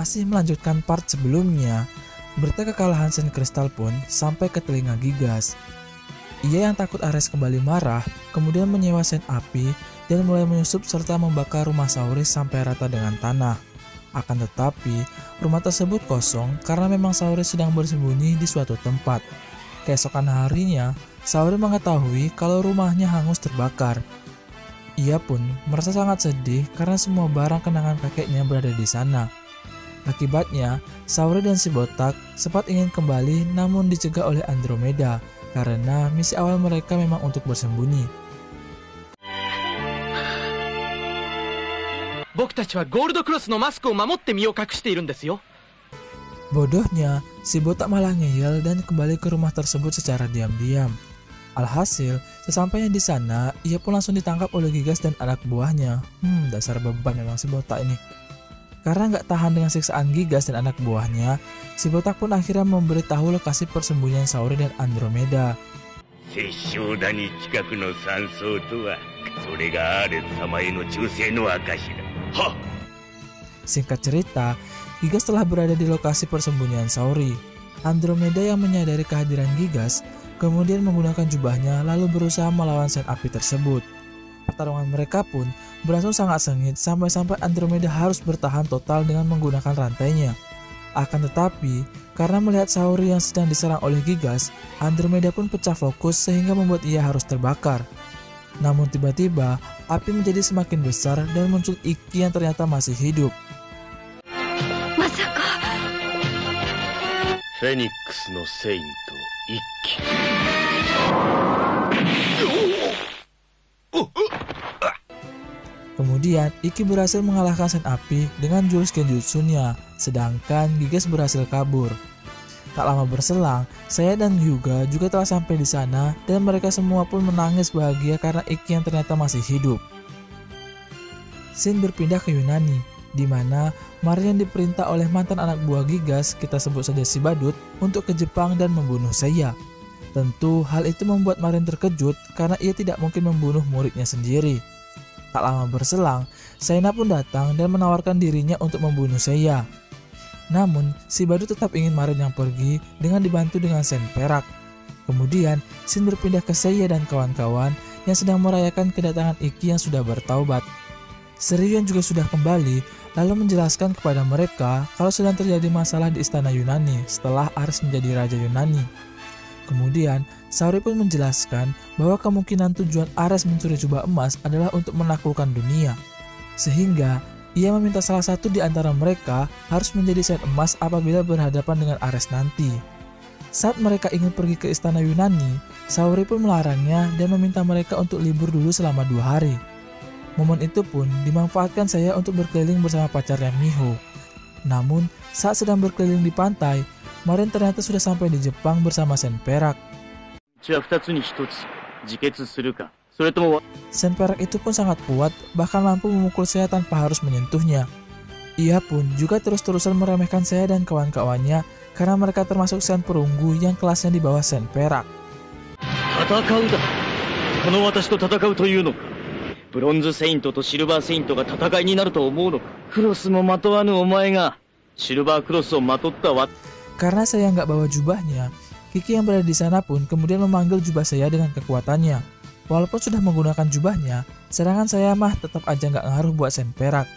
Masih melanjutkan part sebelumnya, berita kekalahan Sen Kristal pun sampai ke telinga Gigas. Ia yang takut Ares kembali marah, kemudian menyewa Sen Api dan mulai menyusup serta membakar rumah Sauris sampai rata dengan tanah. Akan tetapi, rumah tersebut kosong karena memang Sauris sedang bersembunyi di suatu tempat. Keesokan harinya, Sauris mengetahui kalau rumahnya hangus terbakar. Ia pun merasa sangat sedih karena semua barang kenangan kakeknya berada di sana. Akibatnya, Sauris dan si botak sempat ingin kembali namun dicegah oleh Andromeda karena misi awal mereka memang untuk bersembunyi. Bodohnya, si botak malah ngeyel dan kembali ke rumah tersebut secara diam-diam. Alhasil, sesampainya di sana, ia pun langsung ditangkap oleh Gigas dan anak buahnya. Dasar beban memang si botak ini. Karena nggak tahan dengan siksaan Gigas dan anak buahnya, si botak pun akhirnya memberitahu lokasi persembunyian Sauris dan Andromeda. Singkat cerita, Gigas telah berada di lokasi persembunyian Sauris. Andromeda yang menyadari kehadiran Gigas kemudian menggunakan jubahnya lalu berusaha melawan Sen Api tersebut. Pertarungan mereka pun berlangsung sangat sengit sampai-sampai Andromeda harus bertahan total dengan menggunakan rantainya. Akan tetapi, karena melihat Sauris yang sedang diserang oleh Gigas, Andromeda pun pecah fokus sehingga membuat ia harus terbakar. Namun tiba-tiba, api menjadi semakin besar dan muncul Ikki yang ternyata masih hidup. Masaka Phoenix no Saint Ikki. Kemudian, Ikki berhasil mengalahkan Sen Api dengan jurus Genjutsunya, sedangkan Gigas berhasil kabur. Tak lama berselang, saya dan Hyuga juga telah sampai di sana dan mereka semua pun menangis bahagia karena Ikki yang ternyata masih hidup. Scene berpindah ke Yunani, di mana Marin yang diperintah oleh mantan anak buah Gigas, kita sebut saja si Badut, untuk ke Jepang dan membunuh Seiya. Tentu hal itu membuat Marin terkejut karena ia tidak mungkin membunuh muridnya sendiri. Tak lama berselang, Saina pun datang dan menawarkan dirinya untuk membunuh Seiya. Namun, si Badut tetap ingin Marin yang pergi dengan dibantu dengan Sen Perak. Kemudian, scene berpindah ke Seiya dan kawan-kawan yang sedang merayakan kedatangan Ikki yang sudah bertaubat. Seryon juga sudah kembali, lalu menjelaskan kepada mereka kalau sedang terjadi masalah di istana Yunani setelah Ares menjadi Raja Yunani. Kemudian, Sauris pun menjelaskan bahwa kemungkinan tujuan Ares mencuri jubah emas adalah untuk menaklukkan dunia. Sehingga, ia meminta salah satu di antara mereka harus menjadi Sen Emas apabila berhadapan dengan Ares nanti. Saat mereka ingin pergi ke istana Yunani, Sauris pun melarangnya dan meminta mereka untuk libur dulu selama 2 hari. Momen itu pun dimanfaatkan saya untuk berkeliling bersama pacarnya Miho. Namun, saat sedang berkeliling di pantai, Marin ternyata sudah sampai di Jepang bersama Sen Perak. Sen Perak itu pun sangat kuat, bahkan mampu memukul saya tanpa harus menyentuhnya. Ia pun juga terus-terusan meremehkan saya dan kawan-kawannya karena mereka termasuk Sen perunggu yang kelasnya di bawah Sen Perak. Karena saya nggak bawa jubahnya, Kiki yang berada di sana pun kemudian memanggil jubah saya dengan kekuatannya. Walaupun sudah menggunakan jubahnya, serangan saya mah tetap aja nggak ngaruh buat Sen Perak.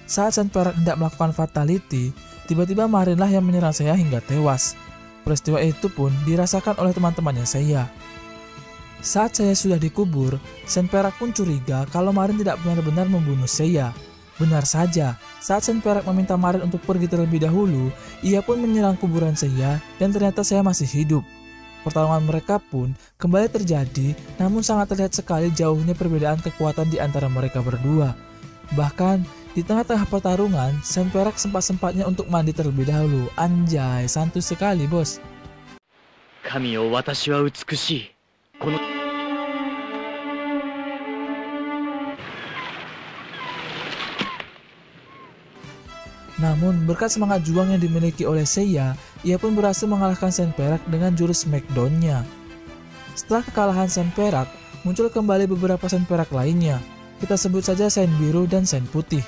Saat Sen Perak hendak melakukan fatality, tiba-tiba Marinlah yang menyerang saya hingga tewas. Peristiwa itu pun dirasakan oleh teman-temannya saya. Saat saya sudah dikubur, Sen Perak pun curiga kalau Marin tidak benar-benar membunuh saya. Benar saja, saat Sen Perak meminta Marin untuk pergi terlebih dahulu, ia pun menyerang kuburan saya dan ternyata saya masih hidup. Pertarungan mereka pun kembali terjadi, namun sangat terlihat sekali jauhnya perbedaan kekuatan di antara mereka berdua. Bahkan, di tengah-tengah pertarungan, Sen Perak sempat-sempatnya untuk mandi terlebih dahulu. Anjay, santuy sekali bos. Kami wo watashi wa utsukushii. Namun, berkat semangat juang yang dimiliki oleh Seiya, ia pun berhasil mengalahkan Sen Perak dengan jurus Smackdown-nya. Setelah kekalahan Sen Perak, muncul kembali beberapa Sen Perak lainnya. Kita sebut saja Sen Biru dan Sen Putih.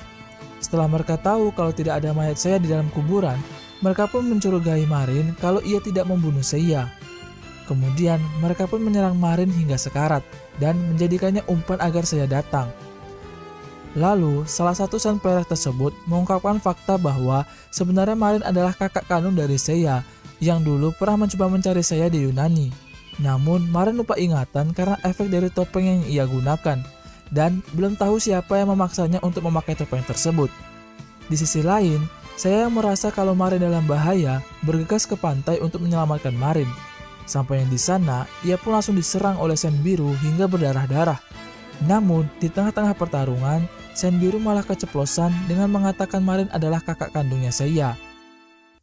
Setelah mereka tahu kalau tidak ada mayat saya di dalam kuburan, mereka pun mencurigai Marin kalau ia tidak membunuh Seiya. Kemudian mereka pun menyerang Marin hingga sekarat dan menjadikannya umpan agar Seiya datang. Lalu salah satu Senperak tersebut mengungkapkan fakta bahwa sebenarnya Marin adalah kakak kandung dari Seiya yang dulu pernah mencoba mencari Seiya di Yunani. Namun Marin lupa ingatan karena efek dari topeng yang ia gunakan dan belum tahu siapa yang memaksanya untuk memakai topeng tersebut. Di sisi lain, saya yang merasa kalau Marin dalam bahaya bergegas ke pantai untuk menyelamatkan Marin. Sampai di sana, ia pun langsung diserang oleh Sen Biru hingga berdarah-darah. Namun, di tengah-tengah pertarungan, Sen Biru malah keceplosan dengan mengatakan Marin adalah kakak kandungnya Seiya.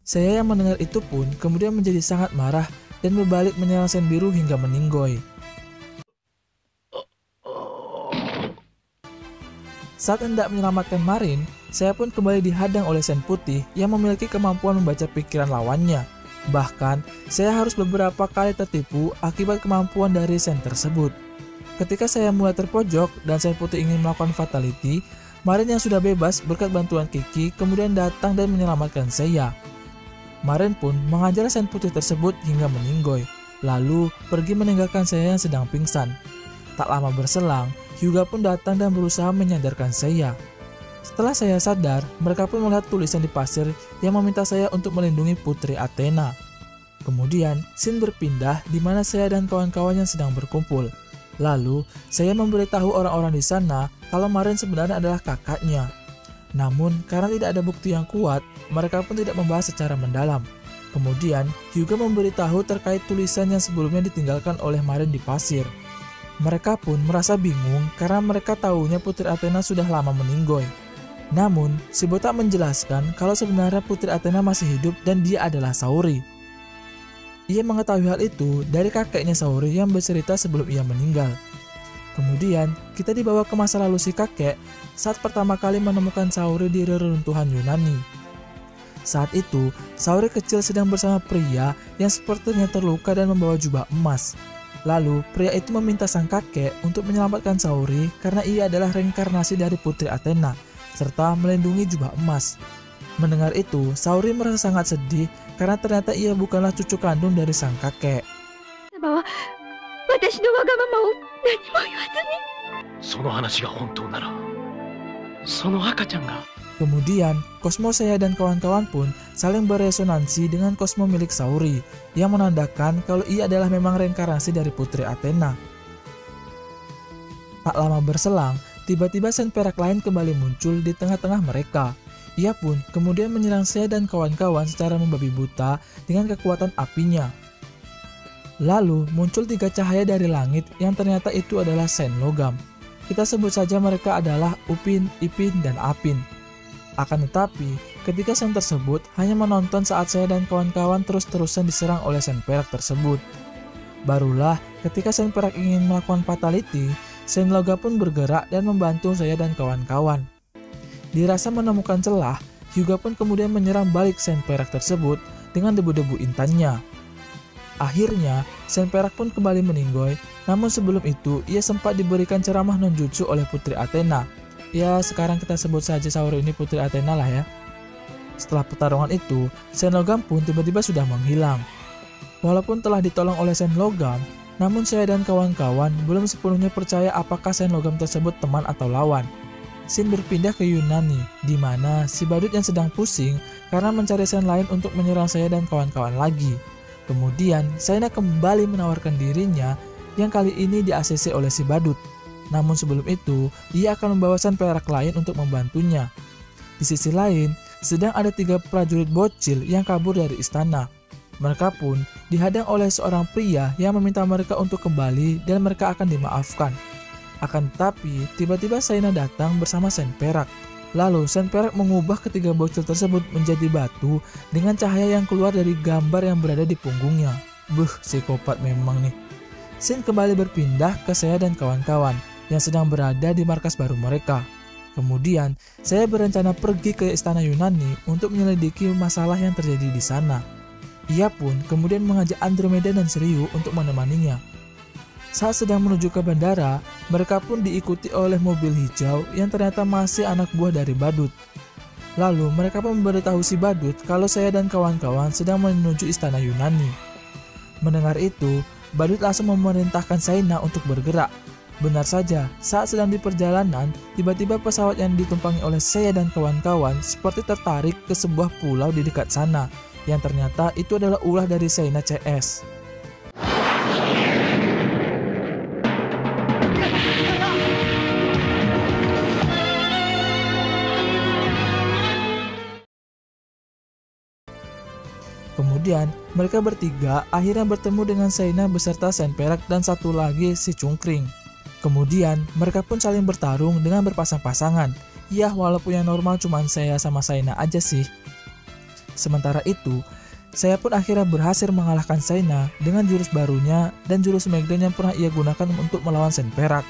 Seiya yang mendengar itu pun kemudian menjadi sangat marah dan berbalik menyerang Sen Biru hingga meninggoy. Saat hendak menyelamatkan Marin, saya pun kembali dihadang oleh Sen Putih yang memiliki kemampuan membaca pikiran lawannya. Bahkan, saya harus beberapa kali tertipu akibat kemampuan dari Sen tersebut. Ketika saya mulai terpojok dan Sen Putih ingin melakukan fatality, Marin yang sudah bebas berkat bantuan Kiki kemudian datang dan menyelamatkan Seiya. Marin pun mengajar Sen Putih tersebut hingga meninggoy, lalu pergi meninggalkan Seiya yang sedang pingsan. Tak lama berselang, Hyuga pun datang dan berusaha menyadarkan Seiya. Setelah saya sadar, mereka pun melihat tulisan di pasir yang meminta saya untuk melindungi Putri Athena. Kemudian, scene berpindah di mana saya dan kawan-kawan yang sedang berkumpul. Lalu, saya memberitahu orang-orang di sana kalau Marin sebenarnya adalah kakaknya. Namun, karena tidak ada bukti yang kuat, mereka pun tidak membahas secara mendalam. Kemudian, Hyuga memberitahu terkait tulisan yang sebelumnya ditinggalkan oleh Marin di pasir. Mereka pun merasa bingung karena mereka tahunya Putri Athena sudah lama meninggoy. Namun, si botak menjelaskan kalau sebenarnya Putri Athena masih hidup dan dia adalah Saori. Ia mengetahui hal itu dari kakeknya Saori yang bercerita sebelum ia meninggal. Kemudian, kita dibawa ke masa lalu si kakek saat pertama kali menemukan Saori di reruntuhan Yunani. Saat itu, Saori kecil sedang bersama pria yang sepertinya terluka dan membawa jubah emas. Lalu, pria itu meminta sang kakek untuk menyelamatkan Saori karena ia adalah reinkarnasi dari Putri Athena, serta melindungi jubah emas. Mendengar itu, Saori merasa sangat sedih karena ternyata ia bukanlah cucu kandung dari sang kakek. Kemudian, Cosmo Seiya dan kawan-kawan pun saling beresonansi dengan Cosmo milik Saori, yang menandakan kalau ia adalah memang reinkarnasi dari Putri Athena. Tak lama berselang, tiba-tiba Senperak lain kembali muncul di tengah-tengah mereka. Ia pun kemudian menyerang Seiya dan kawan-kawan secara membabi buta dengan kekuatan apinya. Lalu muncul 3 cahaya dari langit yang ternyata itu adalah Sen logam. Kita sebut saja mereka adalah Upin, Ipin, dan Apin. Akan tetapi, ketika Sen tersebut hanya menonton saat saya dan kawan-kawan terus-terusan diserang oleh Senperak tersebut. Barulah ketika Senperak ingin melakukan fatality, Sen logam pun bergerak dan membantu saya dan kawan-kawan. Dirasa menemukan celah, Hyuga pun kemudian menyerang balik Senperak tersebut dengan debu-debu intannya. Akhirnya, Senperak pun kembali meninggoy, namun sebelum itu ia sempat diberikan ceramah non-jutsu oleh Putri Athena. Ya, sekarang kita sebut saja Saori ini Putri Athena lah ya. Setelah pertarungan itu, Sen logam pun tiba-tiba sudah menghilang. Walaupun telah ditolong oleh Sen logam, namun saya dan kawan-kawan belum sepenuhnya percaya apakah Sen logam tersebut teman atau lawan. Scene berpindah ke Yunani, di mana si badut yang sedang pusing karena mencari Sen lain untuk menyerang saya dan kawan-kawan lagi. Kemudian, Saina kembali menawarkan dirinya yang kali ini di-ACC oleh si badut. Namun sebelum itu, ia akan membawa Senperak lain untuk membantunya. Di sisi lain, sedang ada 3 prajurit bocil yang kabur dari istana. Mereka pun dihadang oleh seorang pria yang meminta mereka untuk kembali dan mereka akan dimaafkan. Akan tetapi, tiba-tiba Saina datang bersama Senperak. Lalu Senperak mengubah ketiga bocil tersebut menjadi batu dengan cahaya yang keluar dari gambar yang berada di punggungnya. Psikopat memang nih. Scene kembali berpindah ke saya dan kawan-kawan yang sedang berada di markas baru mereka. Kemudian, saya berencana pergi ke istana Yunani untuk menyelidiki masalah yang terjadi di sana. Ia pun kemudian mengajak Andromeda dan Shiryu untuk menemaninya. Saat sedang menuju ke bandara, mereka pun diikuti oleh mobil hijau yang ternyata masih anak buah dari badut. Lalu mereka pun memberitahu si badut kalau saya dan kawan-kawan sedang menuju istana Yunani. Mendengar itu, badut langsung memerintahkan Saina untuk bergerak. Benar saja, saat sedang di perjalanan, tiba-tiba pesawat yang ditumpangi oleh saya dan kawan-kawan seperti tertarik ke sebuah pulau di dekat sana, yang ternyata itu adalah ulah dari Saina CS. Kemudian, mereka bertiga akhirnya bertemu dengan Saina beserta Sen Perak dan satu lagi si Cungkring. Kemudian, mereka pun saling bertarung dengan berpasang-pasangan. Ya, walaupun yang normal cuma saya sama Saina aja sih. Sementara itu, saya pun akhirnya berhasil mengalahkan Saina dengan jurus barunya dan jurus Smackdown yang pernah ia gunakan untuk melawan Sen Perak.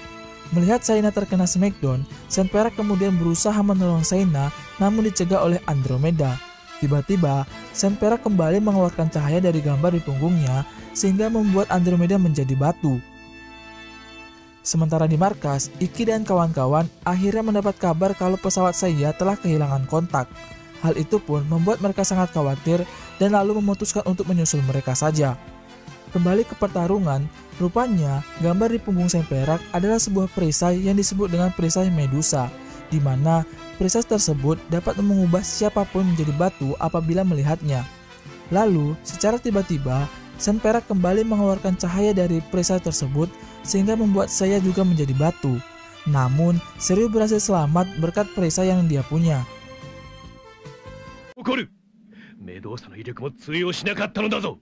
Melihat Saina terkena Smackdown, Sen Perak kemudian berusaha menolong Saina namun dicegah oleh Andromeda. Tiba-tiba, Sen Perak kembali mengeluarkan cahaya dari gambar di punggungnya sehingga membuat Andromeda menjadi batu. Sementara di markas, Iki dan kawan-kawan akhirnya mendapat kabar kalau pesawat saya telah kehilangan kontak. Hal itu pun membuat mereka sangat khawatir dan lalu memutuskan untuk menyusul mereka saja. Kembali ke pertarungan, rupanya gambar di punggung Sen Perak adalah sebuah perisai yang disebut dengan perisai Medusa, di mana perisai tersebut dapat mengubah siapapun menjadi batu apabila melihatnya. Lalu, secara tiba-tiba, Sen Perak kembali mengeluarkan cahaya dari perisai tersebut sehingga membuat saya juga menjadi batu. Namun, Seryu berhasil selamat berkat perisai yang dia punya. 怒る。メドーサの威力も通用しなかったのだぞ。